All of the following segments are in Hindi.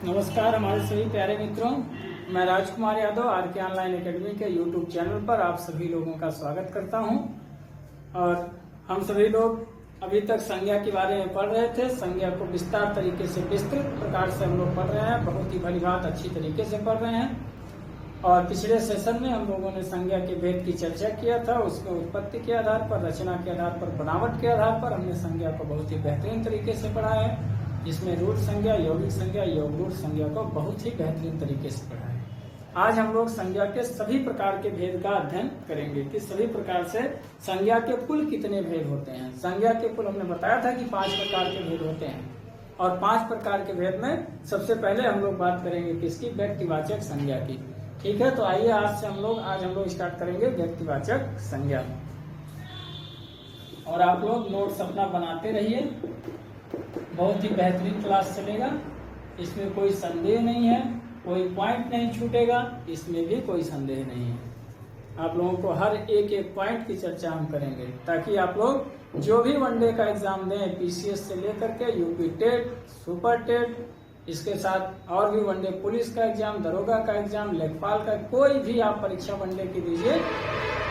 नमस्कार हमारे सभी प्यारे मित्रों, मैं राजकुमार यादव आर के ऑनलाइन एकेडमी के यूट्यूब चैनल पर आप सभी लोगों का स्वागत करता हूं। और हम सभी लोग अभी तक संज्ञा के बारे में पढ़ रहे थे। संज्ञा को विस्तार तरीके से विस्तृत प्रकार से हम लोग पढ़ रहे हैं, बहुत ही भली बात अच्छी तरीके से पढ़ रहे हैं। और पिछले सेशन में हम लोगों ने संज्ञा के भेद की चर्चा किया था, उसमें उत्पत्ति के आधार पर, रचना के आधार पर, बनावट के आधार पर हमने संज्ञा को बहुत ही बेहतरीन तरीके से पढ़ा है, जिसमें रूढ़ संज्ञा, यौगिक संज्ञा, योग रूढ़ संज्ञा को बहुत ही बेहतरीन तरीके से पढ़ा है। आज हम लोग संज्ञा के सभी प्रकार के भेद का अध्ययन करेंगे कि सभी प्रकार से संज्ञा के कुल कितने भेद होते हैं। संज्ञा के कुल हमने बताया था कि 5 प्रकार के भेद होते हैं, और 5 प्रकार के भेद में सबसे पहले हम लोग बात करेंगे किसकी? व्यक्तिवाचक संज्ञा की। ठीक है, तो आइए आज हम लोग स्टार्ट करेंगे व्यक्तिवाचक संज्ञा। और आप लोग नोट्स अपना बनाते रहिए, बहुत ही बेहतरीन क्लास चलेगा, इसमें कोई संदेह नहीं है, कोई पॉइंट नहीं छूटेगा, इसमें भी कोई संदेह नहीं है। आप लोगों को हर एक पॉइंट की चर्चा हम करेंगे, ताकि आप लोग जो भी वनडे का एग्जाम दें, पीसीएस से लेकर के यूपी टेट, सुपर टेट, इसके साथ और भी वनडे पुलिस का एग्जाम, दरोगा का एग्जाम, लेखपाल का, कोई भी आप परीक्षा वनडे की दीजिए,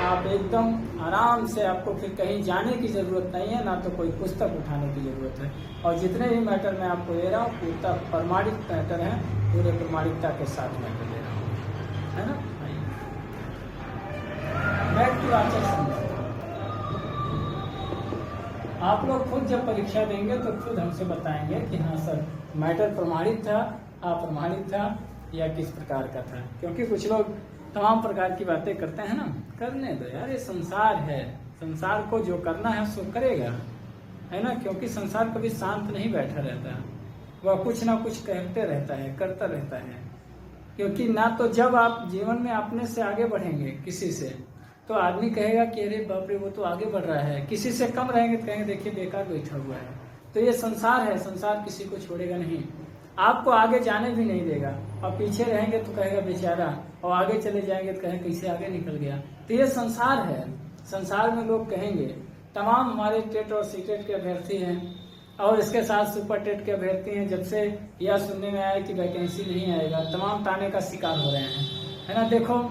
आप एकदम आराम से, आपको फिर कहीं जाने की जरूरत नहीं है, ना तो कोई पुस्तक उठाने की जरूरत है। और जितने भी मैटर मैं आपको दे रहा हूँ पूरा प्रमाणित मैटर है, पूरे प्रमाणिकता के साथ मैटर दे रहा हूँ, है ना। व्यक्तिवाचक संज्ञा आप लोग खुद जब परीक्षा देंगे तो खुद हमसे बताएंगे कि हाँ सर मैटर प्रमाणित था, अप्रमाणित था, या किस प्रकार का था। क्योंकि कुछ लोग तमाम प्रकार की बातें करते हैं ना, करने दो यार, ये संसार है, संसार को जो करना है सो करेगा, है ना। क्योंकि संसार कभी शांत नहीं बैठा रहता, वह कुछ ना कुछ कहते रहता है, करता रहता है। क्योंकि ना तो जब आप जीवन में अपने से आगे बढ़ेंगे किसी से, तो आदमी कहेगा कि अरे बाप रे वो तो आगे बढ़ रहा है, किसी से कम रहेंगे तो कहेंगे देखिए बेकार बैठा हुआ है। तो ये संसार है, संसार किसी को छोड़ेगा नहीं, आपको आगे जाने भी नहीं देगा। और पीछे रहेंगे तो कहेगा बेचारा, और आगे चले जाएंगे तो कहेंगे कैसे आगे निकल गया। तो ये संसार है, संसार में लोग कहेंगे। तमाम हमारे टेट और सीटेट के अभ्यर्थी हैं, और इसके साथ सुपर टेट के अभ्यर्थी हैं, जब से यह सुनने में आया कि वैकेंसी नहीं आएगा, तमाम ताने का शिकार हो रहे हैं, है ना। देखो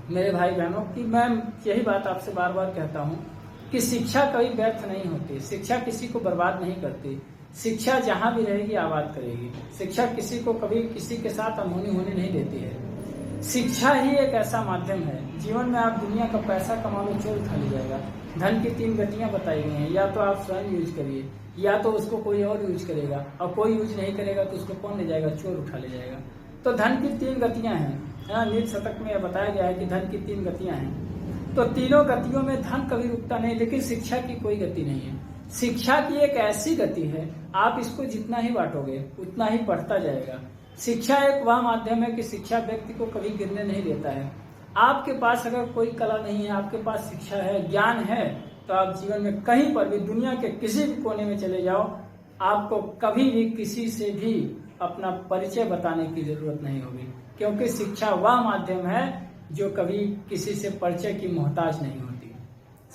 मेरे भाई बहनों की मैं यही बात आपसे बार बार कहता हूँ कि शिक्षा कभी व्यर्थ नहीं होती, शिक्षा किसी को बर्बाद नहीं करती, शिक्षा जहाँ भी रहेगी आबाद करेगी। शिक्षा किसी को कभी किसी के साथ अनहोनी होने नहीं देती है। शिक्षा ही एक ऐसा माध्यम है, जीवन में आप दुनिया का पैसा कमा लो, चोर उठा ले जाएगा। धन की 3 गतियां बताई गई हैं, या तो आप स्वयं यूज करिए, या तो उसको कोई और यूज करेगा, और कोई यूज नहीं करेगा तो उसको कौन ले जाएगा? चोर उठा ले जाएगा। तो धन की 3 गतियां हैं, नीति शतक में यह बताया गया है कि धन की 3 गतियां हैं। तो तीनों गतियों में धन कभी रुकता नहीं, लेकिन शिक्षा की कोई गति नहीं है। शिक्षा की एक ऐसी गति है, आप इसको जितना ही बांटोगे उतना ही बढ़ता जाएगा। शिक्षा एक वह माध्यम है कि शिक्षा व्यक्ति को कभी गिरने नहीं देता है। आपके पास अगर कोई कला नहीं है, आपके पास शिक्षा है, ज्ञान है, तो आप जीवन में कहीं पर भी, दुनिया के किसी भी कोने में चले जाओ, आपको कभी भी किसी से भी अपना परिचय बताने की जरूरत नहीं होगी। क्योंकि शिक्षा वह माध्यम है जो कभी किसी से परिचय की मोहताज नहीं होती।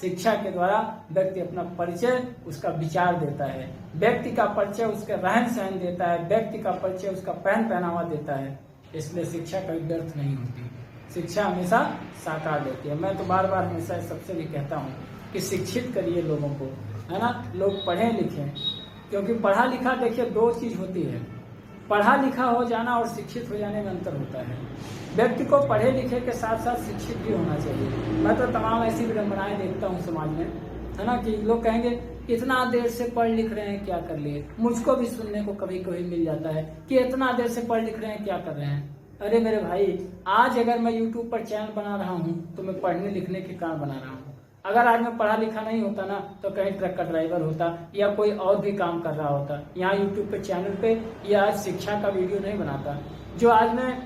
शिक्षा के द्वारा व्यक्ति अपना परिचय, उसका विचार देता है, व्यक्ति का परिचय उसके रहन सहन देता है, व्यक्ति का परिचय उसका पहन पहनावा देता है। इसलिए शिक्षा कभी व्यर्थ नहीं होती, शिक्षा हमेशा साकार देती है। मैं तो बार बार हमेशा सबसे भी कहता हूँ कि शिक्षित करिए लोगों को, है ना। लोग पढ़े लिखें, क्योंकि पढ़ा लिखा, देखिए 2 चीज होती है, पढ़ा लिखा हो जाना और शिक्षित हो जाने में अंतर होता है। व्यक्ति को पढ़े लिखे के साथ साथ शिक्षित भी होना चाहिए। मैं तो तमाम ऐसी विडंबनाएं देखता हूँ समाज में, है ना, कि लोग कहेंगे इतना देर से पढ़ लिख रहे हैं क्या कर लिए। मुझको भी सुनने को कभी कभी मिल जाता है कि इतना देर से पढ़ लिख रहे हैं क्या कर रहे हैं। अरे मेरे भाई, आज अगर मैं यूट्यूब पर चैनल बना रहा हूँ तो मैं पढ़ने लिखने के कारण बना रहा हूँ। अगर आज मैं पढ़ा लिखा नहीं होता ना, तो कहीं ट्रक का ड्राइवर होता या कोई और भी काम कर रहा होता। यहाँ यूट्यूब पे चैनल पे या आज शिक्षा का वीडियो नहीं बनाता। जो आज मैं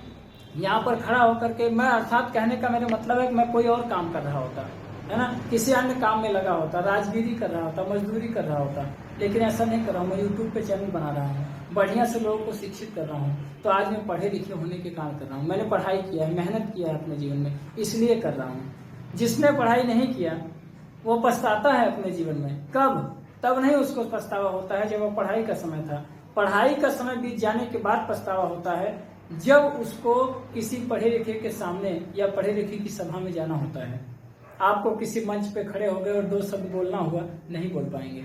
यहाँ पर खड़ा होकर के, मैं अर्थात कहने का मेरा मतलब है कि मैं कोई और काम कर रहा होता, है ना, किसी अन्य काम में लगा होता, राजगिरी कर रहा होता, मजदूरी कर रहा होता। लेकिन ऐसा नहीं कर रहा हूँ, मैं यूट्यूब पे चैनल बना रहा हूँ, बढ़िया से लोगों को शिक्षित कर रहा हूँ। तो आज मैं पढ़े लिखे होने के कारण कर रहा हूँ। मैंने पढ़ाई किया है, मेहनत किया है अपने जीवन में, इसलिए कर रहा हूँ। जिसने पढ़ाई नहीं किया वो पछताता है अपने जीवन में। कब? तब नहीं उसको पछतावा होता है जब वो पढ़ाई का समय था। पढ़ाई का समय बीत जाने के बाद पछतावा होता है जब उसको किसी पढ़े लिखे के सामने या पढ़े लिखे की सभा में जाना होता है। आपको किसी मंच पे खड़े हो गए और 2 शब्द बोलना हुआ, नहीं बोल पाएंगे,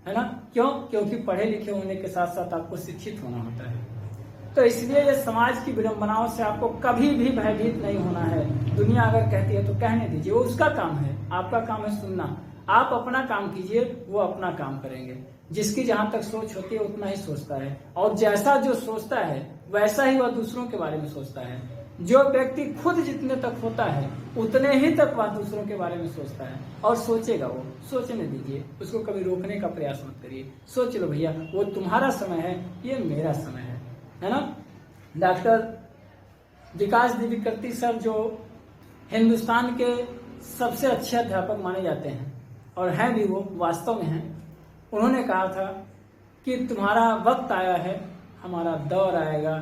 है ना? क्यों? क्योंकि पढ़े लिखे होने के साथ साथ आपको शिक्षित होना होता है। तो इसलिए ये समाज की विडंबनाओं से आपको कभी भी भयभीत नहीं होना है। दुनिया अगर कहती है तो कहने दीजिए, वो उसका काम है, आपका काम है सुनना। आप अपना काम कीजिए, वो अपना काम करेंगे। जिसकी जहां तक सोच होती है उतना ही सोचता है, और जैसा जो सोचता है वैसा ही वह दूसरों के बारे में सोचता है। जो व्यक्ति खुद जितने तक होता है उतने ही तक वह दूसरों के बारे में सोचता है और सोचेगा। वो सोचने दीजिए, उसको कभी रोकने का प्रयास मत करिए। सोच लो भैया, वो तुम्हारा समय है, ये मेरा समय है ना? डॉक्टर विकास दिव्यकीर्ति सर जो हिंदुस्तान के सबसे अच्छे अध्यापक माने जाते हैं और हैं भी, वो वास्तव में हैं, उन्होंने कहा था कि तुम्हारा वक्त आया है, हमारा दौर आएगा,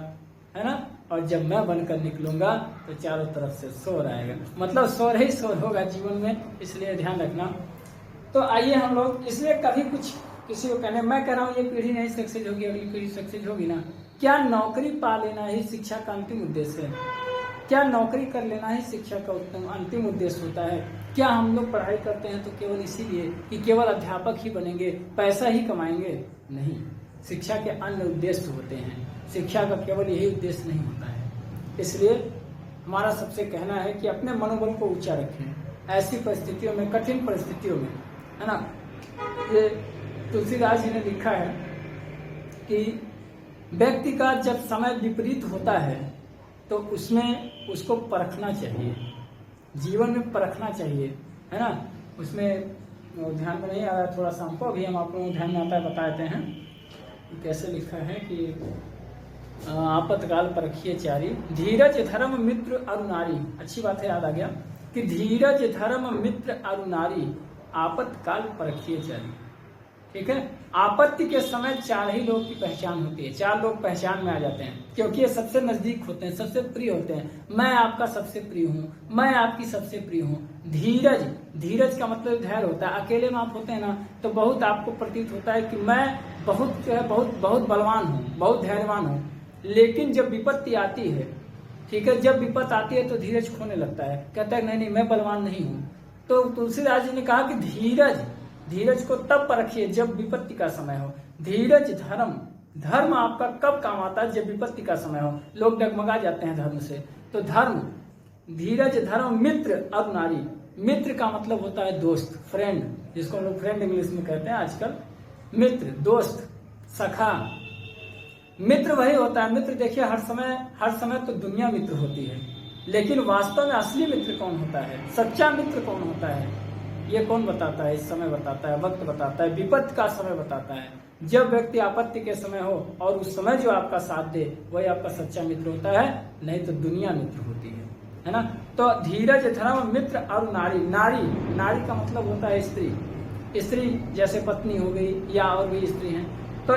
है ना? और जब मैं बनकर निकलूंगा तो चारों तरफ से शोर आएगा। मतलब शोर ही शोर होगा जीवन में, इसलिए ध्यान रखना। तो आइए हम लोग, इसलिए कभी कुछ किसी को कहने, मैं कह रहा हूँ ये पीढ़ी नहीं सक्सेस होगी, अगली पीढ़ी सक्सेस होगी ना। क्या नौकरी पा लेना ही शिक्षा का अंतिम उद्देश्य है? क्या नौकरी कर लेना ही शिक्षा का अंतिम उद्देश्य होता है? क्या हम लोग पढ़ाई करते हैं तो केवल इसीलिए कि केवल अध्यापक ही बनेंगे, पैसा ही कमाएंगे? नहीं, शिक्षा के अन्य उद्देश्य होते हैं। शिक्षा का केवल यही उद्देश्य नहीं होता है। इसलिए हमारा सबसे कहना है कि अपने मनोबल को ऊंचा रखें ऐसी परिस्थितियों में, कठिन परिस्थितियों में, है ना? ये तुलसीदास जी ने लिखा है कि व्यक्ति का जब समय विपरीत होता है तो उसमें उसको परखना चाहिए, जीवन में परखना चाहिए, है ना? उसमें ध्यान में नहीं आ रहा थोड़ा सा हमको, अभी हम आप लोगों को ध्यान में आता है बता देते हैं। कैसे लिखा है कि आपतकाल परखिए चारी, धीरज धर्म मित्र अरु नारी। अच्छी बात है, याद आ गया कि धीरज धर्म मित्र अरु नारी, आपतकाल परखिए चारी। ठीक है, आपत्ति के समय 4 ही लोग की पहचान होती है। 4 लोग पहचान में आ जाते हैं क्योंकि ये सबसे नजदीक होते हैं, सबसे प्रिय होते हैं। मैं आपका सबसे प्रिय हूँ, मैं आपकी सबसे प्रिय हूँ। धीरज, धीरज का मतलब धैर्य होता है। अकेले में आप होते हैं ना तो बहुत आपको प्रतीत होता है कि मैं बहुत जो है बहुत बलवान हूँ, बहुत धैर्यवान हूँ। लेकिन जब विपत्ति आती है, ठीक है, जब विपत्ति आती है तो धीरज खोने लगता है, कहता है नहीं मैं बलवान नहीं हूँ। तो तुलसीदास जी ने कहा कि धीरज को तब परखिए जब विपत्ति का समय हो। धीरज धर्म आपका कब काम आता है? जब विपत्ति का समय हो। लोग डगमगा जाते हैं धर्म से। तो धर्म, धीरज धर्म मित्र अरु नारी। मित्र का मतलब होता है दोस्त, फ्रेंड, जिसको हम लोग फ्रेंड इंग्लिश में कहते हैं आजकल। मित्र, दोस्त, सखा। मित्र वही होता है। मित्र देखिए हर समय तो दुनिया मित्र होती है, लेकिन वास्तव में असली मित्र कौन होता है, सच्चा मित्र कौन होता है, ये कौन बताता है? इस समय बताता है, वक्त बताता है, विपत्ति का समय बताता है। जब व्यक्ति आपत्ति के समय हो और उस समय जो आपका साथ दे वही आपका सच्चा मित्र होता है, नहीं तो दुनिया मित्र होती है ना? तो धीरज धर्म मित्र और नारी का मतलब होता है स्त्री जैसे पत्नी हो गई या और भी स्त्री हैं। तो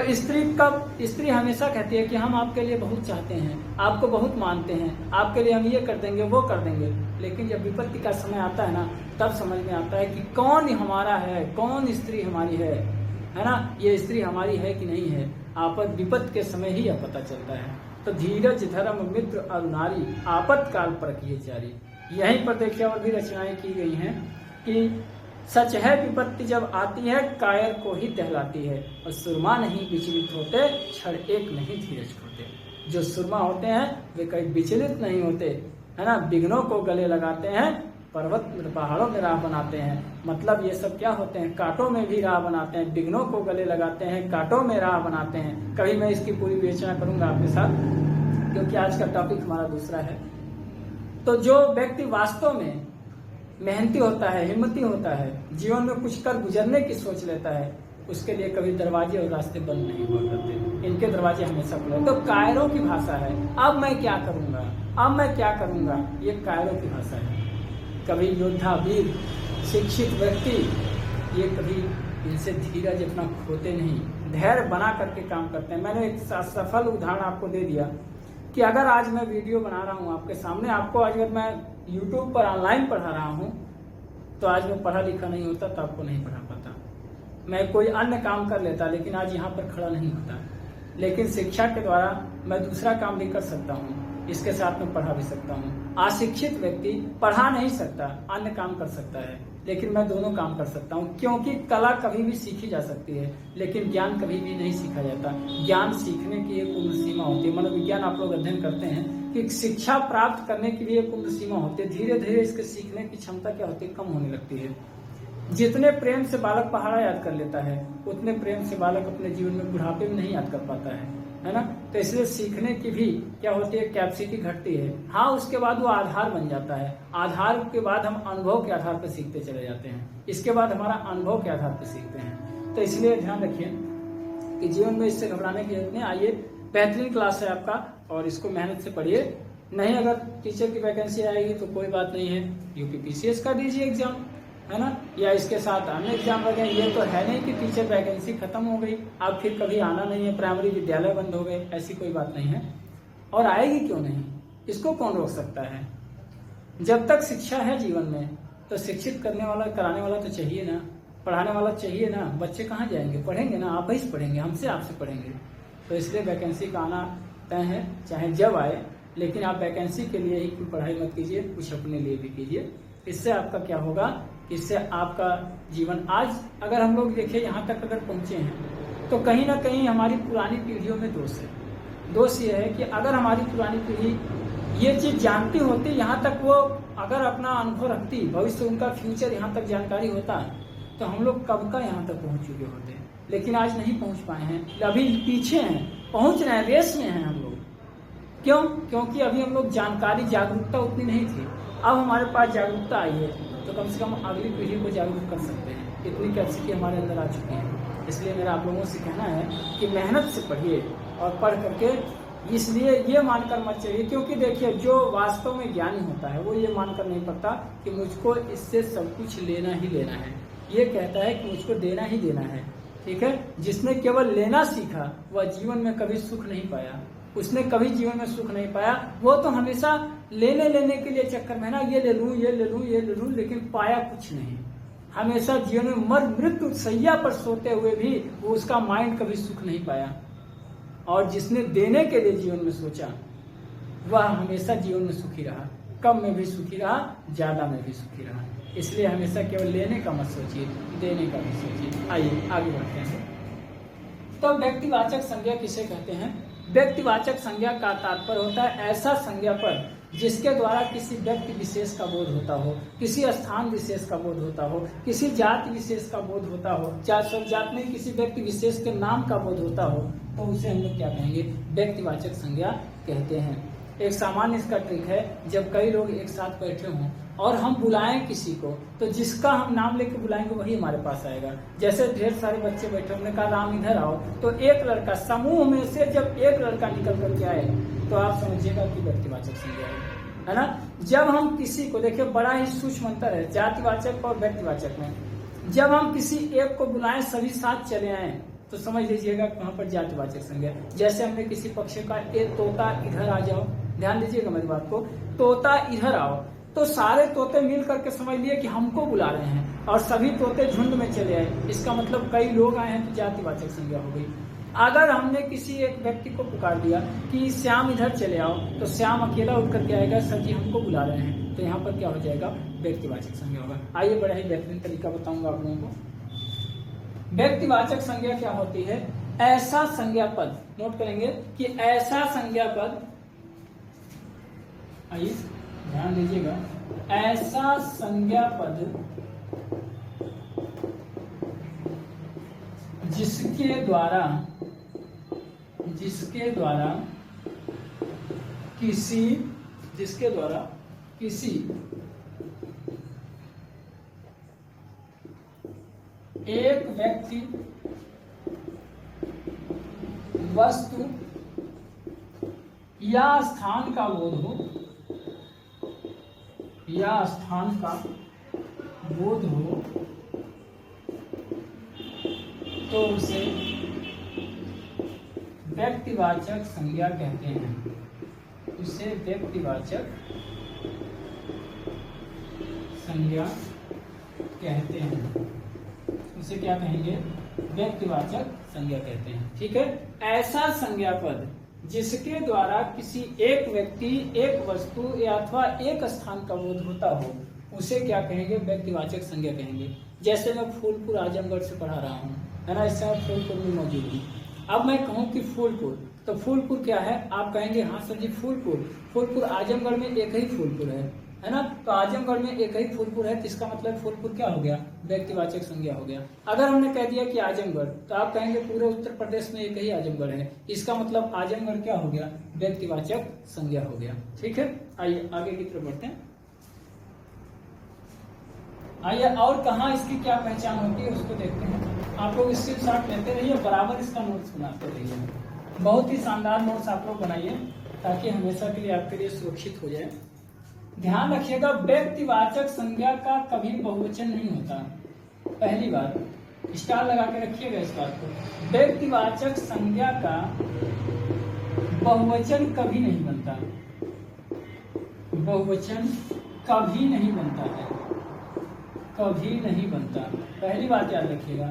स्त्री हमेशा कहती है कि हम आपके लिए बहुत चाहते हैं, आपको बहुत मानते हैं, आपके लिए हम ये कर देंगे वो कर देंगे। लेकिन जब विपत्ति का समय आता है ना तब समझ में आता है कि कौन हमारा है, कौन स्त्री हमारी है ना? ये स्त्री हमारी है कि नहीं है, आपद विपत्ति के समय ही यह पता चलता है। तो धीरज धर्म मित्र और नारी, आपत्काल परखिए चारी। यहीं पर देखिए और भी रचनाएं की गई हैं कि सच है विपत्ति जब आती है कायर को ही दहलाती है, और सुरमा नहीं विचलित होते क्षण एक नहीं धीरज खोते। जो सुरमा होते हैं वे कहीं विचलित नहीं होते, है ना? विघ्नों को गले लगाते हैं, पर्वत पहाड़ों में राह बनाते हैं। मतलब ये सब क्या होते हैं? कांटों में भी राह बनाते हैं, विघ्नों को गले लगाते हैं, कांटों में राह बनाते हैं। कभी मैं इसकी पूरी विवेचना करूंगा आपके साथ, क्योंकि आज का टॉपिक हमारा दूसरा है। तो जो व्यक्ति वास्तव में मेहनती होता है, हिम्मती होता है, जीवन में कुछ कर गुजरने की सोच लेता है, उसके लिए कभी दरवाजे और रास्ते बंद नहीं हुआ करते। इनके दरवाजे हमेशा खुले। तो कायरों की भाषा है, अब मैं क्या करूंगा, अब मैं क्या करूंगा, ये कायरों की भाषा है। कभी योद्धा, वीर, शिक्षित व्यक्ति ये कभी इनसे धीरज अपना खोते नहीं, धैर्य बना करके काम करते हैं। मैंने एक सफल उदाहरण आपको दे दिया कि अगर आज मैं वीडियो बना रहा हूँ आपके सामने, आपको अगर मैं YouTube पर ऑनलाइन पढ़ा रहा हूँ तो आज मैं पढ़ा लिखा नहीं होता तो आपको नहीं पढ़ा पाता। मैं कोई अन्य काम कर लेता लेकिन आज यहाँ पर खड़ा नहीं होता। लेकिन शिक्षा के द्वारा मैं दूसरा काम भी कर सकता हूँ, इसके साथ में पढ़ा भी सकता हूँ। अशिक्षित व्यक्ति पढ़ा नहीं सकता, अन्य काम कर सकता है, लेकिन मैं दोनों काम कर सकता हूँ, क्योंकि कला कभी भी सीखी जा सकती है, लेकिन ज्ञान कभी भी नहीं सीखा जाता। ज्ञान सीखने की एक उम्र सीमा होती है। मनोविज्ञान आप लोग अध्ययन करते हैं कि शिक्षा प्राप्त करने की भी एक उम्र सीमा होती है। धीरे धीरे इसके सीखने की क्षमता क्या होती है, कम होने लगती है। जितने प्रेम से बालक पहाड़ा याद कर लेता है, उतने प्रेम से बालक अपने जीवन में बुढ़ापे में नहीं याद कर पाता है ना। तो इसलिए सीखने की भी क्या होती है, कैपेसिटी घटती है। हाँ, उसके बाद वो आधार बन जाता है। आधार के बाद हम अनुभव के आधार पर सीखते चले जाते हैं। इसके बाद हमारा अनुभव के आधार पर सीखते हैं। तो इसलिए ध्यान रखिए कि जीवन में इससे घबराने की जरूरत नहीं। आइए, बेहतरीन क्लास है आपका और इसको मेहनत से पढ़िए। नहीं अगर टीचर की वैकेंसी आएगी तो कोई बात नहीं है, यूपीपीसीएस का दीजिए एग्जाम, है ना, या इसके साथ अन्य एग्जाम वगैरह। ये तो है नहीं कि टीचर वैकेंसी खत्म हो गई, अब फिर कभी आना नहीं है, प्राइमरी विद्यालय बंद हो गए, ऐसी कोई बात नहीं है। और आएगी क्यों नहीं, इसको कौन रोक सकता है। जब तक शिक्षा है जीवन में तो शिक्षित करने वाला, कराने वाला तो चाहिए ना, पढ़ाने वाला चाहिए ना। बच्चे कहाँ जाएंगे, पढ़ेंगे ना, आप ही से पढ़ेंगे, हमसे आपसे पढ़ेंगे। तो इसलिए वैकेंसी का आना तय है, चाहे जब आए, लेकिन आप वैकेंसी के लिए ही पढ़ाई मत कीजिए, कुछ अपने लिए भी कीजिए। इससे आपका क्या होगा, इससे आपका जीवन, आज अगर हम लोग देखिए यहाँ तक अगर पहुंचे हैं तो कहीं ना कहीं हमारी पुरानी पीढ़ियों में दोष है। दोष ये है कि अगर हमारी पुरानी पीढ़ी ये चीज जानती होती, यहाँ तक वो अगर अपना अनुभव रखती, भविष्य उनका फ्यूचर यहाँ तक जानकारी होता, तो हम लोग कब का यहाँ तक पहुंच चुके होते। लेकिन आज नहीं पहुंच पाए हैं, अभी पीछे हैं, पहुंच रहे हैं, रेस में हैं हम लोग। क्यों? क्योंकि अभी हम लोग जानकारी, जागरूकता उतनी नहीं थी। अब हमारे पास जागरूकता आई है तो कम से कम अगली पीढ़ी को जागरूक कर सकते हैं। इतनी कैपेसिटी हमारे अंदर आ चुकी है। इसलिए मेरा आप लोगों से कहना है कि मेहनत से पढ़िए और पढ़ करके, इसलिए ये मानकर मत चलिए, क्योंकि देखिए जो वास्तव में ज्ञानी होता है वो ये मानकर नहीं पड़ता कि मुझको इससे सब कुछ लेना ही लेना है। ये कहता है कि मुझको देना ही देना है। ठीक है, जिसने केवल लेना सीखा वह जीवन में कभी सुख नहीं पाया, उसने कभी जीवन में सुख नहीं पाया। वो तो हमेशा लेने के लिए चक्कर में ना, ये ले लूं, ये ले लूं, ये ले लूं, लेकिन पाया कुछ नहीं। हमेशा जीवन में मृत्यु सैया पर सोते हुए भी वो उसका माइंड कभी सुख नहीं पाया। और जिसने देने के लिए जीवन में सोचा वह हमेशा जीवन में सुखी रहा, कम में भी सुखी रहा, ज्यादा में भी सुखी रहा। इसलिए हमेशा केवल लेने का मत सोचिए, देने का भी सोचिए। आइए आगे बढ़ते हैं। तो व्यक्तिवाचक संज्ञा किसे कहते हैं? व्यक्तिवाचक संज्ञा का तात्पर्य होता है ऐसा संज्ञा पद जिसके द्वारा किसी व्यक्ति विशेष का बोध होता हो, किसी स्थान विशेष का बोध होता हो, किसी जाति विशेष का बोध होता हो, चाहे सब जात में किसी व्यक्ति विशेष के नाम का बोध होता हो, तो उसे हम लोग क्या कहेंगे? व्यक्तिवाचक संज्ञा कहते हैं। एक सामान्य इसका ट्रिक है, जब कई लोग एक साथ बैठे हों और हम बुलाएं किसी को, तो जिसका हम नाम लेके बुलाएंगे वही हमारे पास आएगा। जैसे ढेर सारे बच्चे बैठे, हमने कहा राम इधर आओ, तो एक लड़का, समूह में से जब एक लड़का निकल करके आए तो आप समझिएगा कि व्यक्तिवाचक संज्ञा है ना। जब हम किसी को, देखिए बड़ा ही सूक्ष्म अंतर है जातिवाचक और व्यक्तिवाचक में। जब हम किसी एक को बुलाएं, सभी साथ चले आए, तो समझ लीजिएगा वहां पर जातिवाचक संज्ञा। जैसे हमने किसी पक्षी का, ए तोता इधर आ जाओ, ध्यान दीजिएगा मेरी बात को, तोता इधर आओ, तो सारे तोते मिल करके समझ लिए कि हमको बुला रहे हैं और सभी तोते झुंड में चले आए। इसका मतलब कई लोग आए हैं तो जातिवाचक संज्ञा हो गई। अगर हमने किसी एक व्यक्ति को पुकार दिया कि श्याम इधर चले आओ, तो श्याम अकेला उठ करके आएगा, सर जी हमको बुला रहे हैं, तो यहाँ पर क्या हो जाएगा? व्यक्तिवाचक संज्ञा होगा। आइए बड़ा ही बेहतरीन तरीका बताऊंगा आप लोगों को। व्यक्तिवाचक संज्ञा क्या होती है? ऐसा संज्ञा पद, नोट करेंगे कि ऐसा संज्ञा पद, आइए ध्यान दीजिएगा, ऐसा संज्ञा पद जिसके द्वारा किसी एक व्यक्ति, वस्तु या स्थान का बोध हो, तो उसे व्यक्तिवाचक संज्ञा कहते हैं। उसे व्यक्तिवाचक संज्ञा कहते हैं। उसे क्या कहेंगे? व्यक्तिवाचक संज्ञा कहते हैं। ठीक है, ऐसा संज्ञा पद जिसके द्वारा किसी एक व्यक्ति, एक वस्तु या अथवा एक स्थान का बोध होता हो उसे क्या कहेंगे? व्यक्तिवाचक संज्ञा कहेंगे। जैसे मैं फूलपुर आजमगढ़ से पढ़ा रहा हूँ, है ना, इस समय फूलपुर में मौजूद हूँ। अब मैं कहूँ कि फूलपुर, तो फूलपुर क्या है? आप कहेंगे हाँ सर जी फूलपुर आजमगढ़ में एक ही फूलपुर है ना, तो आजमगढ़ में एक ही फूलपुर है, तो इसका मतलब फूलपुर क्या हो गया? व्यक्तिवाचक संज्ञा हो गया। अगर हमने कह दिया कि आजमगढ़, तो आप कहेंगे पूरे उत्तर प्रदेश में एक ही आजमगढ़ है, इसका मतलब आजमगढ़ क्या हो गया? व्यक्तिवाचक संज्ञा हो गया। ठीक है, आइए आगे की तरफ बढ़ते हैं। आइए और कहाँ इसकी क्या पहचान होती है उसको देखते हैं। आप लोग इससे शॉर्ट लेते रहिए, बराबर इसका नोट्स बनाते रहिए। बहुत ही शानदार नोट्स आप लोग बनाइए ताकि हमेशा के लिए आपके लिए सुरक्षित हो जाए। ध्यान रखिएगा, व्यक्तिवाचक संज्ञा का कभी बहुवचन नहीं होता। पहली बात स्टार लगा के रखिएगा इस बात को। व्यक्तिवाचक संज्ञा का बहुवचन कभी नहीं बनता, बहुवचन कभी नहीं बनता है, कभी नहीं बनता। पहली बात याद रखिएगा,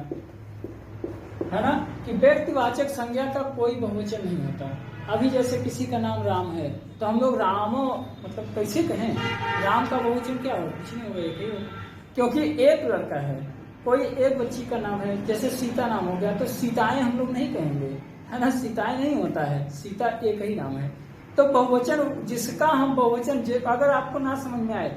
है ना, कि व्यक्तिवाचक संज्ञा का कोई बहुवचन नहीं होता। अभी जैसे किसी का नाम राम है तो हम लोग रामो मतलब कैसे कहें? राम का बहुवचन क्या हो? कुछ नहीं होगा, एक ही हो, क्योंकि एक लड़का है, कोई एक बच्ची का नाम है। जैसे सीता नाम हो गया तो सीताएं हम लोग नहीं कहेंगे, है ना, सीताएं नहीं होता है, सीता एक ही नाम है। तो बहुवचन जिसका हम बहुवचन, अगर आपको ना समझ में आए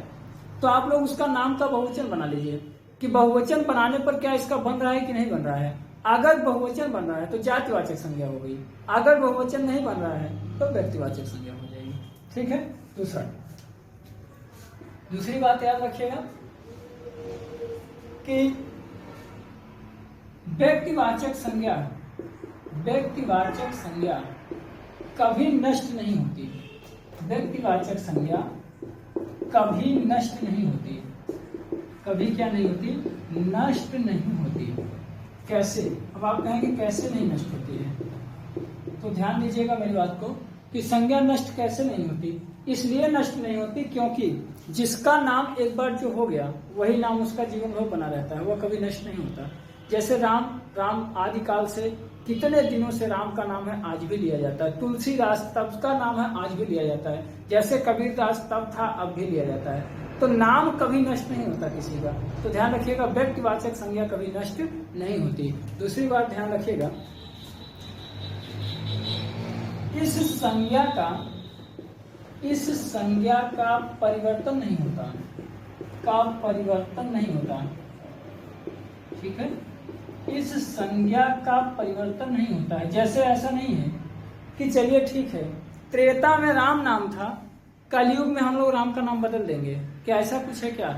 तो आप लोग उसका नाम का बहुवचन बना लीजिए कि बहुवचन बनाने पर क्या इसका बन रहा है कि नहीं बन रहा है। अगर बहुवचन बन रहा है तो जातिवाचक संज्ञा हो गई, अगर बहुवचन नहीं बन रहा है तो व्यक्तिवाचक संज्ञा हो जाएगी। ठीक है, दूसरी बात याद रखिएगा कि व्यक्तिवाचक संज्ञा कभी नष्ट नहीं होती। व्यक्तिवाचक संज्ञा कभी नष्ट नहीं होती, कभी क्या नहीं होती? नष्ट नहीं होती। कैसे? अब आप कहेंगे कैसे नहीं नष्ट होती है, तो ध्यान दीजिएगा मेरी बात को कि संज्ञा नष्ट कैसे नहीं होती। इसलिए नष्ट नहीं होती क्योंकि जिसका नाम एक बार जो हो गया वही नाम उसका जीवन भर बना रहता है, वह कभी नष्ट नहीं होता। जैसे राम आदिकाल से कितने दिनों से राम का नाम है, आज भी लिया जाता है। तुलसीदास तब का नाम है, आज भी लिया जाता है। जैसे कबीरदास तब था, अब भी लिया जाता है। तो नाम कभी नष्ट नहीं होता किसी का। तो ध्यान रखिएगा, व्यक्तिवाचक संज्ञा कभी नष्ट नहीं होती। दूसरी बात ध्यान रखिएगा, इस संज्ञा का परिवर्तन नहीं होता, ठीक है, इस संज्ञा का परिवर्तन नहीं होता है। जैसे ऐसा नहीं है कि चलिए ठीक है, त्रेता में राम नाम था, कलयुग में हम लोग राम का नाम बदल देंगे, क्या ऐसा कुछ है क्या?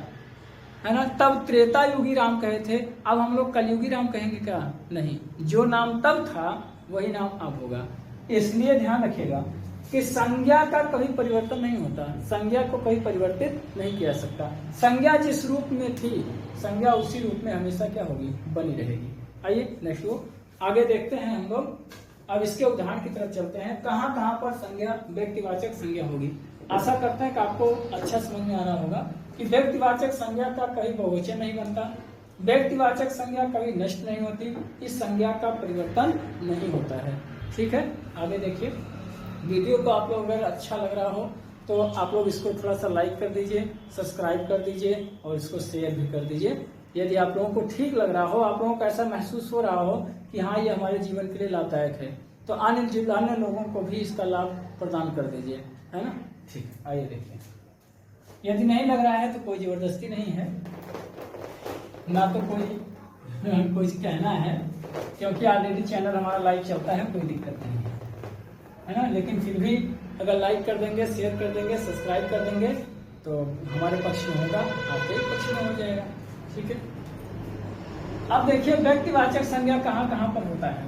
है ना, तब त्रेता युगी राम कहे थे, अब हम लोग कलयुगी राम कहेंगे क्या? नहीं, जो नाम तब था वही नाम अब होगा। इसलिए ध्यान रखिएगा कि संज्ञा का कभी परिवर्तन नहीं होता, संज्ञा को कभी परिवर्तित नहीं किया सकता। संज्ञा जिस रूप में थी, संज्ञा उसी रूप में हमेशा क्या होगी? बनी रहेगी। आइए नेक्स्ट वो आगे देखते हैं हम लोग। अब इसके उदाहरण की तरफ चलते हैं, कहाँ कहाँ पर संज्ञा व्यक्तिवाचक संज्ञा होगी। आशा करते हैं कि आपको अच्छा समझ में आ रहा होगा कि व्यक्तिवाचक संज्ञा का कभी बहुवचन नहीं बनता, व्यक्तिवाचक संज्ञा कभी नष्ट नहीं होती, इस संज्ञा का परिवर्तन नहीं होता है। ठीक है, आगे देखिए। वीडियो को आप लोग अगर अच्छा लग रहा हो तो आप लोग इसको थोड़ा सा लाइक कर दीजिए, सब्सक्राइब कर दीजिए और इसको शेयर भी कर दीजिए। यदि आप लोगों को ठीक लग रहा हो, आप लोगों को ऐसा महसूस हो रहा हो कि हाँ ये हमारे जीवन के लिए लाभदायक है, तो अन्य लोगों को भी इसका लाभ प्रदान कर दीजिए, है ना। ठीक, आइए देखिए। यदि नहीं लग रहा है तो कोई जबरदस्ती नहीं है, ना तो कोई कहना है, क्योंकि ऑलरेडी चैनल हमारा लाइव चलता है, कोई दिक्कत नहीं है ना। लेकिन फिर भी अगर लाइक कर देंगे, शेयर कर देंगे, सब्सक्राइब कर देंगे तो हमारे पक्ष में होगा, आपके पक्ष में हो जाएगा। ठीक है, अब देखिए व्यक्तिवाचक संज्ञा कहाँ कहाँ पर होता है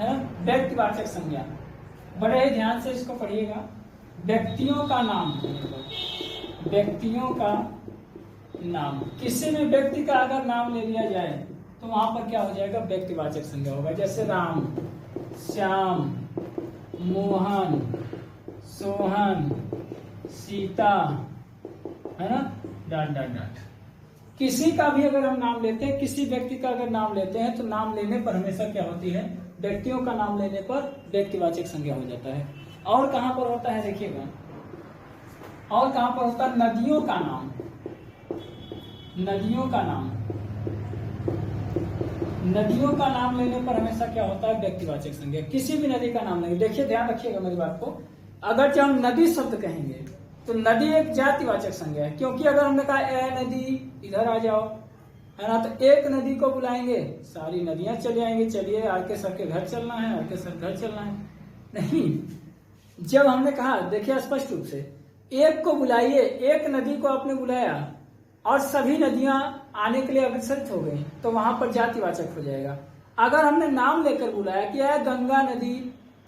ना। व्यक्तिवाचक संज्ञा बड़े ही ध्यान से इसको पढ़िएगा। व्यक्तियों का नाम, व्यक्तियों का नाम, किसी में व्यक्ति का अगर नाम ले लिया जाए तो वहां पर क्या हो जाएगा? व्यक्तिवाचक संज्ञा होगा। जैसे राम, श्याम, मोहन, सोहन, सीता, है ना, डॉट। किसी का भी अगर हम नाम लेते हैं, किसी व्यक्ति का अगर नाम लेते हैं तो नाम लेने पर हमेशा क्या होती है? व्यक्तियों का नाम लेने पर व्यक्तिवाचक संज्ञा हो जाता है। और कहां पर होता है देखिएगा, और कहां पर होता है, नदियों का नाम, नदियों का नाम, नदियों का नाम लेने पर हमेशा क्या होता है, व्यक्तिवाचक संज्ञा। किसी भी नदी का नाम लेंगे, देखिए ध्यान रखिएगा मेरी बात को, अगर जब हम नदी शब्द कहेंगे तो नदी एक जातिवाचक संज्ञा है, क्योंकि अगर हमने कहा ए नदी इधर आ जाओ, है ना, तो एक नदी को बुलाएंगे सारी नदियां चली आएंगी, चलिए आर के सर के घर चलना है, आर के सर घर चलना है, नहीं। जब हमने कहा, देखिए स्पष्ट रूप से, एक को बुलाइए, एक नदी को आपने बुलाया और सभी नदियां आने के लिए अग्रसर हो गई, तो वहां पर जातिवाचक हो जाएगा। अगर हमने नाम लेकर बुलाया कि यह गंगा नदी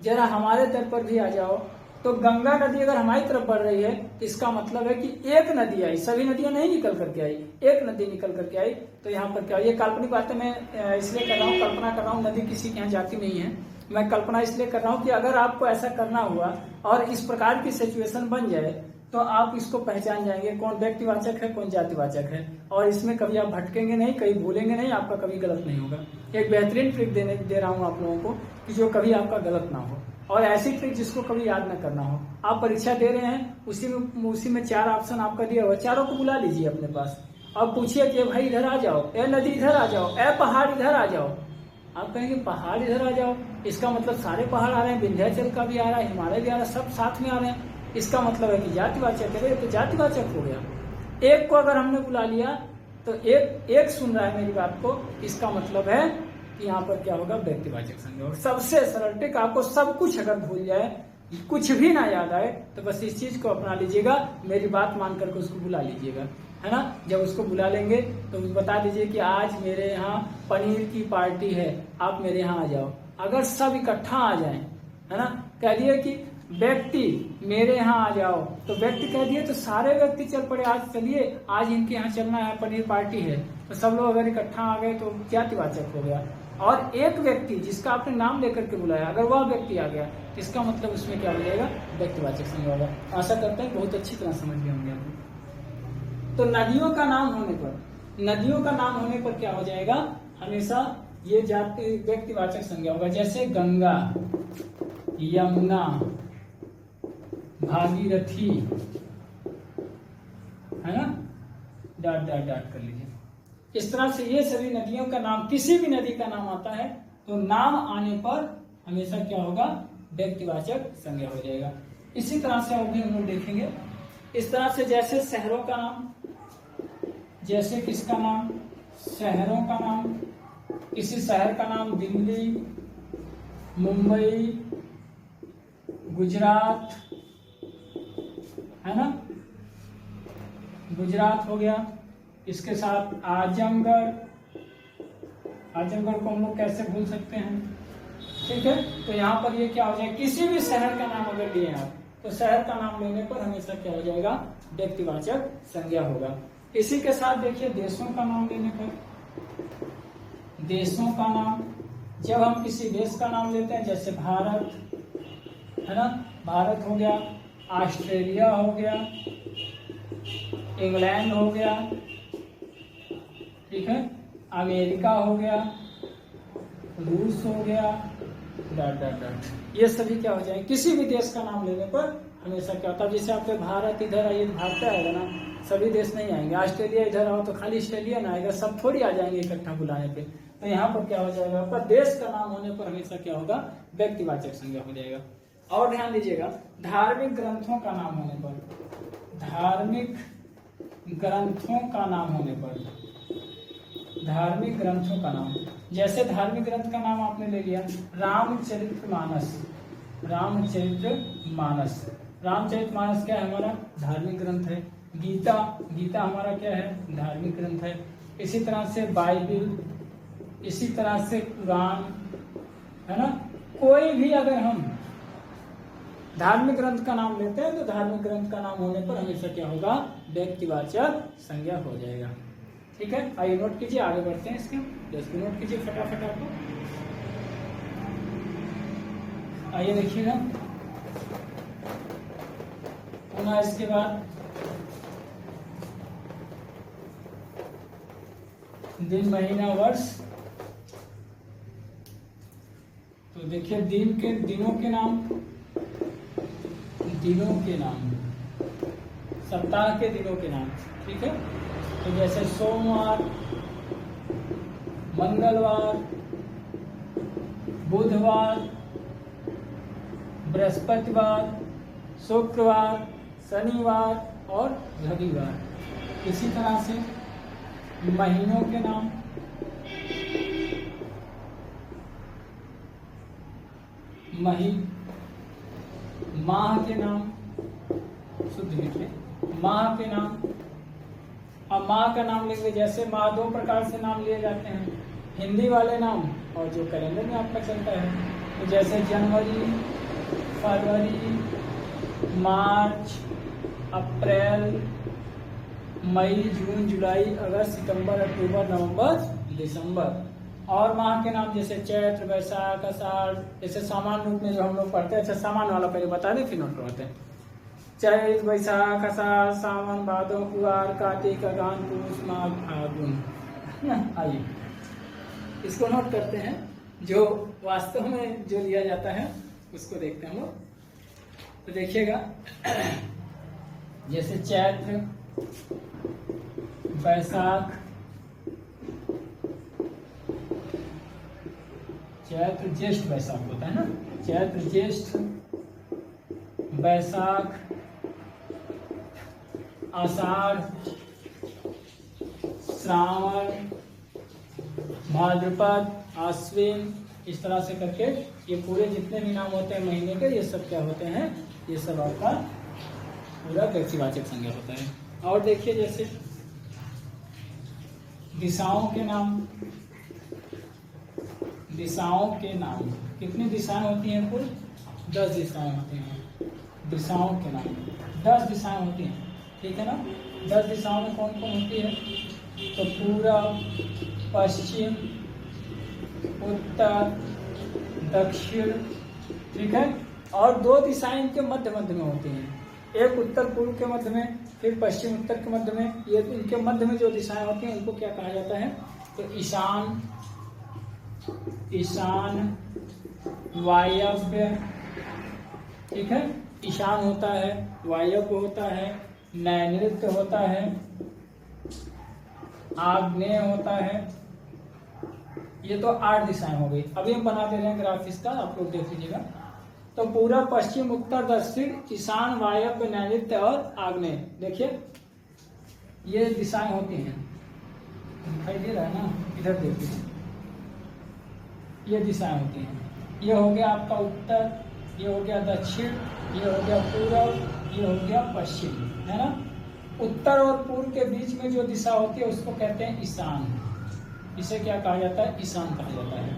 जरा हमारे दर पर भी आ जाओ, तो गंगा नदी अगर हमारी तरफ बढ़ रही है तो इसका मतलब है कि एक नदी आई, सभी नदियां नहीं निकल करके आई, एक नदी निकल करके आई। तो यहाँ पर क्या, ये काल्पनिक बातें मैं इसलिए कर रहा हूँ, कल्पना कर रहा हूँ, नदी किसी के यहाँ जाती नहीं है, मैं कल्पना इसलिए कर रहा हूँ कि अगर आपको ऐसा करना हुआ और इस प्रकार की सिचुएशन बन जाए तो आप इसको पहचान जाएंगे कौन व्यक्तिवाचक है कौन जातिवाचक है, और इसमें कभी आप भटकेंगे नहीं, कहीं भूलेंगे नहीं, आपका कभी गलत नहीं होगा। एक बेहतरीन ट्रिक दे रहा हूँ आप लोगों को कि जो कभी आपका गलत ना हो, और ऐसी ट्रिक जिसको कभी याद न करना हो। आप परीक्षा दे रहे हैं, उसी में 4 ऑप्शन आपका दिया हुआ, चारों को बुला लीजिए अपने पास और पूछिए कि भाई इधर आ जाओ, ए नदी इधर आ जाओ, ए पहाड़ इधर आ जाओ। आप कहेंगे पहाड़ इधर आ जाओ, इसका मतलब सारे पहाड़ आ रहे हैं, विंध्याचल का भी आ रहा है, हिमालय भी आ रहा है, सब साथ में आ रहे हैं, इसका मतलब है कि जातिवाचक है, तो जातिवाचक हो गया। एक को अगर हमने बुला लिया तो एक सुन रहा है मेरी बात को, इसका मतलब है कि यहाँ पर क्या होगा, व्यक्तिवाचक संज्ञा। और सबसे सरल ट्रिक, आपको सब कुछ अगर भूल जाए, कुछ भी ना याद आए, तो बस इस चीज को अपना लीजिएगा, मेरी बात मान करके उसको बुला लीजिएगा, है ना। जब उसको बुला लेंगे तो बता दीजिए कि आज मेरे यहाँ पनीर की पार्टी है, आप मेरे यहाँ आ जाओ। अगर सब इकट्ठा आ जाए, है ना, कह दिए कि व्यक्ति मेरे यहाँ आ जाओ, तो व्यक्ति कह दिए तो सारे व्यक्ति चल पड़े, आज चलिए आज इनके यहाँ चलना है, पनीर पार्टी है, तो सब लोग अगर इकट्ठा आ गए तो जातिवाचक हो गया। और एक व्यक्ति जिसका आपने नाम लेकर के बुलाया, अगर वह व्यक्ति आ गया, इसका मतलब उसमें क्या हो जाएगा, व्यक्तिवाचक संज्ञा होगा। आशा करते हैं बहुत अच्छी तरह समझ गए होंगे आप। तो नदियों का नाम होने पर, नदियों का नाम होने पर क्या हो जाएगा, हमेशा ये जाति व्यक्तिवाचक संज्ञा होगा। जैसे गंगा, यमुना, भागीरथी, है ना, डॉट डॉट डॉट कर लीजिए। इस तरह से ये सभी नदियों का नाम, किसी भी नदी का नाम आता है तो नाम आने पर हमेशा क्या होगा, व्यक्तिवाचक संज्ञा हो जाएगा। इसी तरह से अभी हम लोग देखेंगे, इस तरह से जैसे शहरों का नाम, जैसे किसका नाम, शहरों का नाम, किसी शहर का नाम दिल्ली, मुंबई, गुजरात, है ना, गुजरात हो गया। इसके साथ आजमगढ़, आजमगढ़ को हम लोग कैसे भूल सकते हैं, ठीक है। तो यहाँ पर ये क्या हो जाए, किसी भी शहर का नाम अगर लिए आप, तो शहर का नाम लेने पर हमेशा क्या हो जाएगा, व्यक्तिवाचक संज्ञा होगा। इसी के साथ देखिए देशों का नाम लेने पर, देशों का नाम, जब हम किसी देश का नाम लेते हैं, जैसे भारत, है ना, भारत हो गया, ऑस्ट्रेलिया हो गया, इंग्लैंड हो गया, ठीक है, अमेरिका हो गया, रूस हो गया, डॉट डॉट डॉट, ये सभी क्या हो जाए, किसी भी देश का नाम लेने पर हमेशा क्या होता है, जैसे आपके भारत इधर आइए, भारत आएगा ना, सभी देश नहीं आएंगे। ऑस्ट्रेलिया इधर आओ तो खाली ऑस्ट्रेलिया ना आएगा, सब थोड़ी आ जाएंगे इकट्ठा बुलाने पे। तो यहाँ पर क्या हो जाएगा, आपका देश का नाम होने पर हमेशा क्या होगा, व्यक्तिवाचक संज्ञा हो जाएगा। और ध्यान दीजिएगा, धार्मिक ग्रंथों का नाम होने पर, धार्मिक ग्रंथों का नाम होने पर, धार्मिक ग्रंथों का नाम, जैसे धार्मिक ग्रंथ का नाम आपने ले लिया, रामचरितमानस, रामचरितमानस, रामचरितमानस क्या है हमारा, धार्मिक ग्रंथ है। गीता, गीता हमारा क्या है, धार्मिक ग्रंथ है। इसी तरह से बाइबिल, इसी तरह से कुरान, है ना। कोई भी अगर हम धार्मिक ग्रंथ का नाम लेते हैं तो धार्मिक ग्रंथ का नाम होने पर हमेशा क्या होगा, व्यक्तिवाचक संज्ञा हो जाएगा। ठीक है, आइए नोट कीजिए, आगे बढ़ते हैं इसके, जैसे नोट कीजिए फटाफट आपको। आइए देखिएगा, पुनः इसके बाद दिन, महीना, वर्ष, तो देखिए दिनों के नाम, सप्ताह के दिनों के नाम, ठीक है। तो जैसे सोमवार, मंगलवार, बुधवार, बृहस्पतिवार, शुक्रवार, शनिवार और रविवार। इसी तरह से महीनों के नाम, माह के नाम, शुद्ध लिखिए, माह के नाम। अब माह का नाम लिखिए, जैसे माह दो प्रकार से नाम लिए जाते हैं, हिंदी वाले नाम और जो कैलेंडर में आपका चलता है। तो जैसे जनवरी, फरवरी, मार्च, अप्रैल, मई, जून, जुलाई, अगस्त, सितंबर, अक्टूबर, नवंबर, दिसंबर। और माह के नाम जैसे चैत्र, वैशाख, आषाढ़, जैसे सामान्य रूप में जो हम लोग पढ़ते हैं। अच्छा, सामान्य वाला पहले बता दें फिर नोट करवाते हैं। चैत, वैशाख, आषाढ़, सावन, भादो, कुआर, कार्तिक, अगहन, पूष, माघ, फाल्गुन। आइए इसको नोट करते हैं, जो वास्तव में जो लिया जाता है उसको देखते हैं हम लोग। तो देखिएगा, जैसे चैत्र, वैशाख, चैत्र, ज्येष्ठ, वैशाख होता है ना। चैत्र, ज्येष्ठ, वैशाख, आषाढ़, श्रावण, भाद्रपद, आश्विन, इस तरह से करके ये पूरे जितने भी नाम होते हैं महीने के, ये सब क्या होते हैं, ये सब आपका पूरा व्यक्तिवाचक संज्ञा होता है। और देखिए जैसे दिशाओं के नाम, कितनी दिशाएं होती हैं? कुल 10 दिशाएं होती हैं। दिशाओं के नाम 10 दिशाएं होती हैं, ठीक है ना। 10 दिशाओं में कौन कौन होती है? तो पूरब, पश्चिम, उत्तर, दक्षिण, ठीक है। और 2 दिशाएं इनके मध्य में होती हैं, एक उत्तर पूर्व के मध्य में, फिर पश्चिम उत्तर के मध्य में। ये इनके मध्य में जो दिशाएं होती हैं उनको क्या कहा जाता है? तो ईशान, वायव्य, ठीक है। ईशान होता है, वायव्य होता है, नैऋत्य होता है, आग्नेय होता है। ये तो 8 दिशाएं हो गई। अभी हम बना दे रहे हैं ग्राफ इसका, आप लोग देख लीजिएगा। तो पूरा, पश्चिम, उत्तर, दक्षिण, ईशान, वायव्य, नैऋत्य और आग्नेय। देखिए ये दिशाएं होती हैं, दिखाई दे रहा है ना, इधर देखिए, ये दिशाएं होती हैं। ये हो गया आपका उत्तर, ये हो गया दक्षिण, ये हो गया पूर्व, ये हो गया पश्चिम, है ना। उत्तर और पूर्व के बीच में जो दिशा होती है उसको कहते हैं ईशान। इसे क्या कहा जाता है? ईशान कहा जाता है।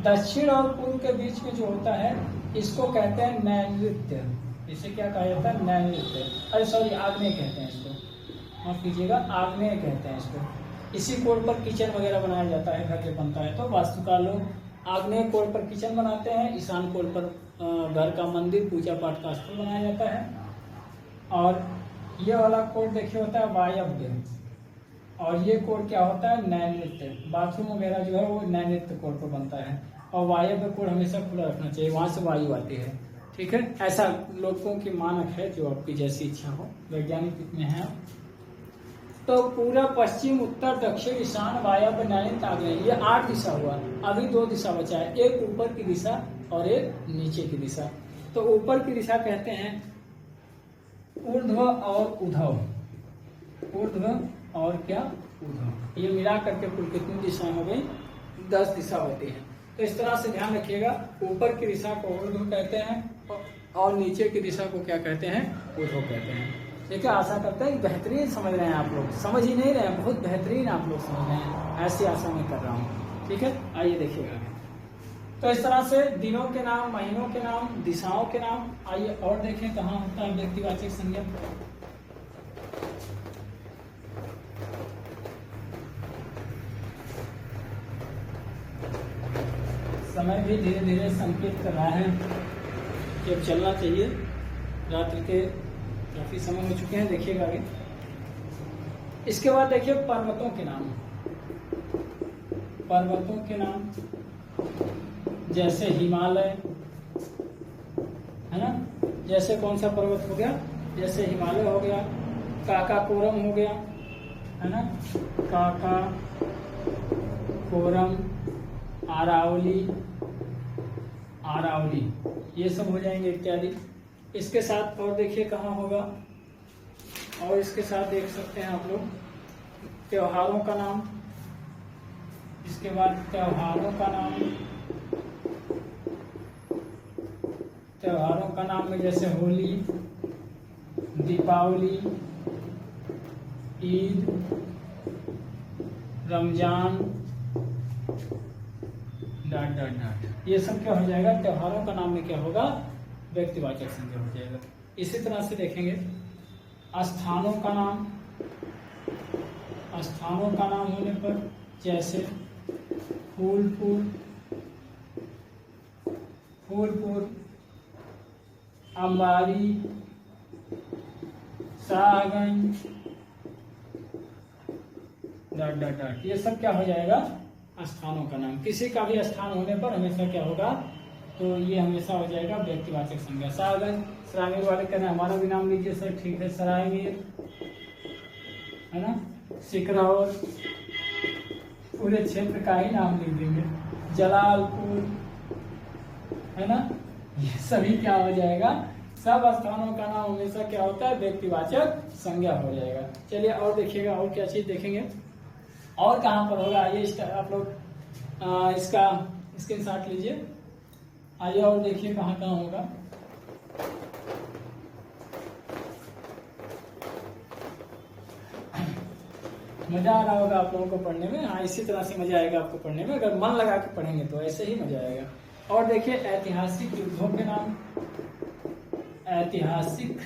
दक्षिण और पूर्व के बीच में जो होता है इसको कहते हैं नैऋत्य। इसे क्या कहा जाता है? नैऋत्य। अरे सॉरी, आग्नेय कहते हैं इसको, माफ कीजिएगा, आग्नेय कहते हैं इसको। इसी कोण पर किचन वगैरह बनाया जाता है, घर जब बनता है तो वास्तुकार लोग आग्नेय कोण पर किचन बनाते हैं, ईशान कोण पर घर का मंदिर, पूजा पाठ का स्थल बनाया जाता है। और ये वाला कोण देखिए होता है वायव्य, और ये कोण क्या होता है? नैऋत्य। बाथरूम वगैरह जो है वो नैऋत्य कोण पर बनता है, और वायव्य कोण हमेशा खुला रखना चाहिए, वहां से वायु आती है, ठीक है। ऐसा लोगों की मानक है, जो आपकी जैसी इच्छा हो, वैज्ञानिक में है। तो पूरा, पश्चिम, उत्तर, दक्षिण, ईशान, वायव्य, नैऋत्य, आग्नेय, ये 8 दिशा हुआ। अभी 2 दिशा बचा है, एक ऊपर की दिशा और एक नीचे की दिशा। तो ऊपर की दिशा कहते हैं ऊर्ध्व और उधव, ऊर्ध्व और क्या? उधव। ये मिला करके कुल कितनी दिशाएं हो गई? 10 दिशा होती है। तो इस तरह से ध्यान रखिएगा, ऊपर की दिशा को ऊर्ध्व कहते हैं और नीचे की दिशा को क्या कहते हैं? उधव कहते हैं। ठीक है, आशा करते हैं बेहतरीन समझ रहे हैं आप लोग। समझ ही नहीं रहे हैं, बहुत बेहतरीन आप लोग समझ रहे हैं, ऐसी आशा मैं कर रहा हूँ। ठीक है, आइए देखिएगा। तो इस तरह से दिनों के नाम, महीनों के नाम, दिशाओं के नाम। आइए और देखें कहाँ होता है व्यक्तिवाचक संज्ञा। समय भी धीरे धीरे संकेत कर रहा है कि अब चलना चाहिए, रात्रि के काफी समय हो चुके हैं। देखिएगा आगे। इसके बाद देखिए पर्वतों के नाम। पर्वतों के नाम जैसे हिमालय, है ना, जैसे कौन सा पर्वत हो गया, जैसे हिमालय हो गया, काकाकोरम हो गया, है ना, काकाकोरम, आरावली, आरावली, ये सब हो जाएंगे इत्यादि। इसके साथ और देखिए कहाँ होगा, और इसके साथ देख सकते हैं आप लोग त्योहारों का नाम। इसके बाद त्योहारों का नाम, त्योहारों का नाम में जैसे Holi, Deepawali, Eid, Ramzan, dot dot dot, ये सब क्या हो जाएगा, त्योहारों का नाम में क्या होगा, व्यक्तिवाचक संज्ञा हो जाएगा। इसी तरह से देखेंगे स्थानों का नाम, स्थानों का नाम होने पर जैसे फूलपुर, फूलपुर, अंबारी, शाहगंज, डॉट डॉट डॉट, ये सब क्या हो जाएगा, स्थानों का नाम। किसी का भी स्थान होने पर हमेशा क्या होगा, तो ये हमेशा हो जाएगा व्यक्तिवाचक संज्ञा। शाहगंज, सरायमीर वाले कहना हमारा भी नाम लीजिए सर, ठीक है, सरायमीर, है ना, सिकरौर, पूरे क्षेत्र का ही नाम लिख देंगे, जलालपुर, है ना, ये सभी क्या हो जाएगा, सब स्थानों का नाम हमेशा क्या होता है, व्यक्तिवाचक संज्ञा हो जाएगा। चलिए और देखिएगा, और क्या चीज देखेंगे, और कहाँ पर होगा, ये आप लोग इसका स्क्रीनशॉट लीजिए, आइए और देखिए कहाँ कहाँ होगा। मजा आ रहा होगा आप लोगों को पढ़ने में, हाँ इसी तरह से मजा आएगा आपको पढ़ने में, अगर मन लगा के पढ़ेंगे तो ऐसे ही मजा आएगा। और देखिए ऐतिहासिक युद्धों के नाम, ऐतिहासिक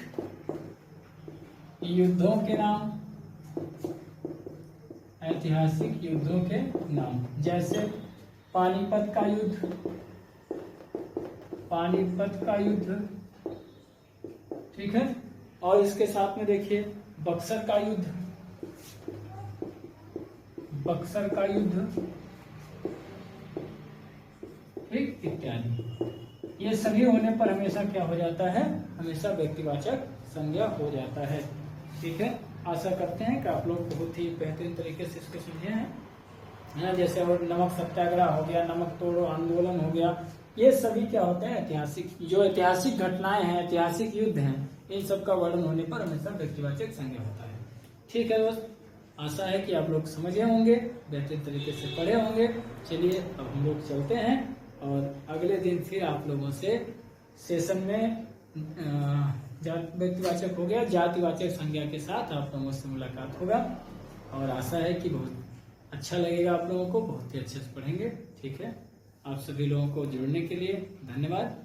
युद्धों के नाम, ऐतिहासिक युद्धों के नाम, जैसे पानीपत का युद्ध, पानीपत का युद्ध, ठीक है, और इसके साथ में देखिए बक्सर का युद्ध, बक्सर का युद्ध, ठीक, इत्यादि। ये सभी होने पर हमेशा क्या हो जाता है, हमेशा व्यक्तिवाचक संज्ञा हो जाता है, ठीक है। आशा करते हैं कि आप लोग बहुत ही बेहतरीन तरीके से इसको समझे हैं। जैसे और नमक सत्याग्रह हो गया, नमक तोड़ो आंदोलन हो गया, ये सभी क्या होते हैं, ऐतिहासिक, जो ऐतिहासिक घटनाएं हैं, ऐतिहासिक युद्ध हैं, इन सब का वर्णन होने पर हमेशा व्यक्तिवाचक संज्ञा होता है। ठीक है दोस्त, आशा है कि आप लोग समझे होंगे, बेहतरीन तरीके से पढ़े होंगे। चलिए अब हम लोग चलते हैं और अगले दिन फिर आप लोगों से सेशन में व्यक्तिवाचक हो गया, जातिवाचक संज्ञा के साथ आप लोगों से मुलाकात होगा, और आशा है कि बहुत अच्छा लगेगा आप लोगों को, बहुत ही अच्छे से पढ़ेंगे। ठीक है, आप सभी लोगों को जुड़ने के लिए धन्यवाद।